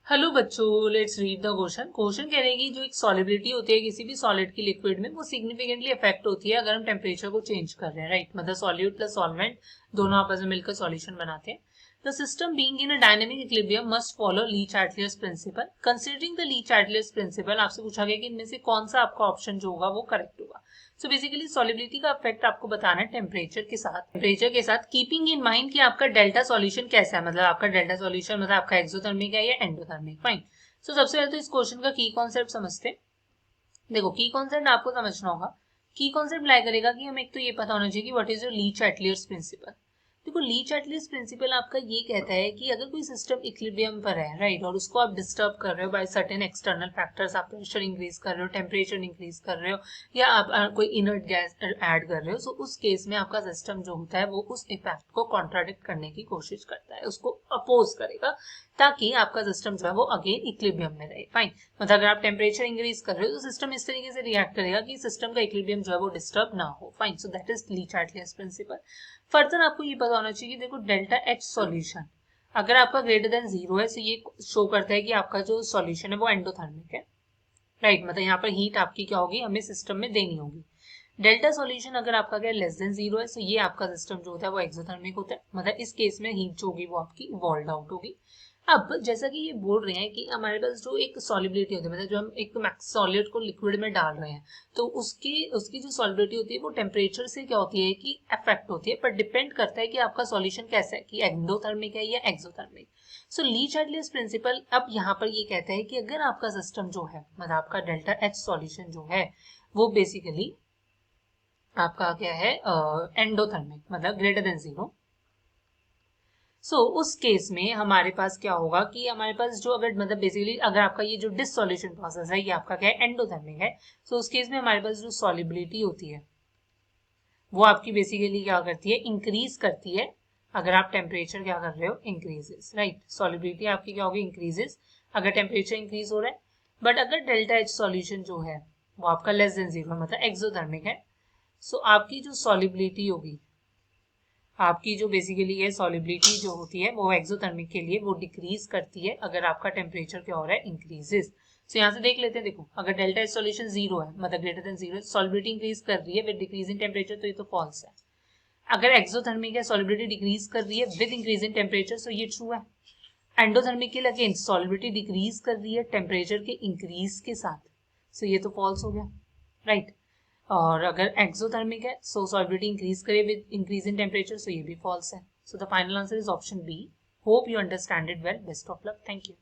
Hello बच्चों, let's read the question. Question कह रहे हैं कि जो एक सॉलिबिलिटी होती है किसी भी सॉलिड की लिक्विड में, वो सिग्निफिकेंटली अफेक्ट होती है अगर हम टेम्परेचर को चेंज कर रहे हैं, राइट। मतलब सॉल्यूट प्लस सॉल्वेंट दोनों आपस में मिलकर सॉल्यूशन बनाते हैं। The system being in a dynamic equilibrium must follow Le Chatelier's principle. Considering the Le Chatelier's principle, आपसे पूछा गया कि इनमें से कौन सा आपका ऑप्शन जो होगा वो करेक्ट होगा। सो बेसिकली सॉलिबिलिटी का इफेक्ट आपको बताना है टेम्परेचर के साथ कीपिंग इन माइंड कि आपका डेल्टा सॉल्यूशन कैसा है। मतलब आपका डेल्टा सॉल्यूशन मतलब आपका एक्सोथर्मिक है या एंडोथर्मिक, फाइन। सबसे पहले तो इस क्वेश्चन का की कॉन्सेप्ट समझते हैं। देखो, की कॉन्सेप्ट आपको समझना होगा। की कॉन्सेप्ट लाई करेगा कि हमें एक तो ये पता होना चाहिए कि व्हाट इज योर ली-चार्टियर्स प्रिंसिपल। देखो, ली-चार्टियर्स प्रिंसिपल आपका ये कहता है कि अगर कोई सिस्टम इक्विलिब्रियम पर है, राइट, और उसको आप डिस्टर्ब कर रहे हो बाय सर्टेन एक्सटर्नल फैक्टर्स, आप प्रेशर इंक्रीज कर रहे हो, टेम्परेचर इंक्रीज कर रहे हो, या आप कोई इनर्ट गैस ऐड कर रहे हो, सो उस केस में आपका सिस्टम जो होता है वो उस इफेक्ट को कॉन्ट्राडिक्ट करने की कोशिश करता है, उसको अपोज करेगा, ताकि आपका सिस्टम जो है वो अगेन इक्विलिब्रियम में रहे, फाइन। मतलब अगर आप टेम्परेचर इंक्रीज कर रहे हो तो सिस्टम इस तरीके से रिएक्ट करेगा कि सिस्टम का इक्विलिब्रियम जो है वो डिस्टर्ब ना हो, fine. So that is Le Chatelier's principle. Further आपको ये पता होना चाहिए कि देखो, डेल्टा एच सॉल्यूशन अगर आपका ग्रेटर देन 0 है, तो ये शो करता है कि आपका जो सॉल्यूशन है वो एंडोथर्मिक है, राइट। मतलब यहाँ पर हीट आपकी क्या होगी, हमें सिस्टम में देनी होगी। डेल्टा सॉल्यूशन अगर आपका क्या लेस देन 0 है, तो ये आपका सिस्टम जो होता है वो एक्सोथर्मिक होता है। मतलब इस केस में हीट जो होगी वो आपकी इवॉल्व आउट होगी। अब जैसा कि ये बोल रहे हैं कि हमारे पास जो एक सॉलिबिलिटी होती है, मतलब जो हम एक मैक्स सॉलिड को लिक्विड में डाल रहे हैं, तो उसकी उसकी जो सॉलिबिलिटी होती है वो टेम्परेचर से क्या होती है कि अफेक्ट होती है, पर डिपेंड करता है कि आपका सॉल्यूशन कैसा है, कि एंडोथर्मिक है या एक्सोथर्मिक। सो ली-चार्टियर्स प्रिंसिपल अब यहाँ पर ये कहता है कि अगर आपका सिस्टम जो है, मतलब आपका डेल्टा एच सॉल्यूशन जो है वो बेसिकली आपका क्या है, एंडोथर्मिक, मतलब ग्रेटर देन 0। सो उस केस में हमारे पास क्या होगा कि हमारे पास जो अगर मतलब बेसिकली अगर आपका ये जो डिसोल्यूशन प्रोसेस है ये आपका क्या है, एंडोथर्मिक है। सो उस केस में हमारे पास जो सॉलिबिलिटी होती है वो आपकी बेसिकली क्या करती है, इंक्रीज करती है। अगर आप टेम्परेचर क्या कर रहे हो, इंक्रीजेस, राइट। सॉलिबिलिटी आपकी क्या होगी, इंक्रीजेस, अगर टेम्परेचर इंक्रीज हो रहा है। बट अगर डेल्टा एच सॉल्यूशन जो है वो आपका लेस देन 0 मतलब एक्सोथर्मिक है, सो आपकी जो सॉलिबिलिटी होगी, आपकी जो बेसिकली है सॉलिबिलिटी जो होती है वो एक्सोथर्मिक के लिए वो डिक्रीज करती है अगर आपका टेम्परेचर क्या हो रहा है, इंक्रीजेस। सो यहाँ से देख लेते हैं। देखो, अगर डेल्टा एच सॉल्यूशन 0 है मतलब ग्रेटर देन 0, सॉलिबिलिटी इंक्रीज कर रही है विद डिक्रीज इन टेम्परेचर, तो ये तो फॉल्स है। अगर एक्सोथर्मिक है, सॉलिबिलिटी डिक्रीज कर रही है with increase in temperature, so ये ट्रू है। एंडोथर्मिक के लिए अगेन सॉलिबिलिटी डिक्रीज कर रही है टेम्परेचर के इंक्रीज के साथ, सो ये तो फॉल्स हो गया, राइट। और अगर एक्सोथर्मिक है, सो सॉलिबिलिटी इंक्रीज करे with increase in temperature, so ये भी फॉल्स है। So the final answer is option B. Hope you understand it well. Best of luck. Thank you.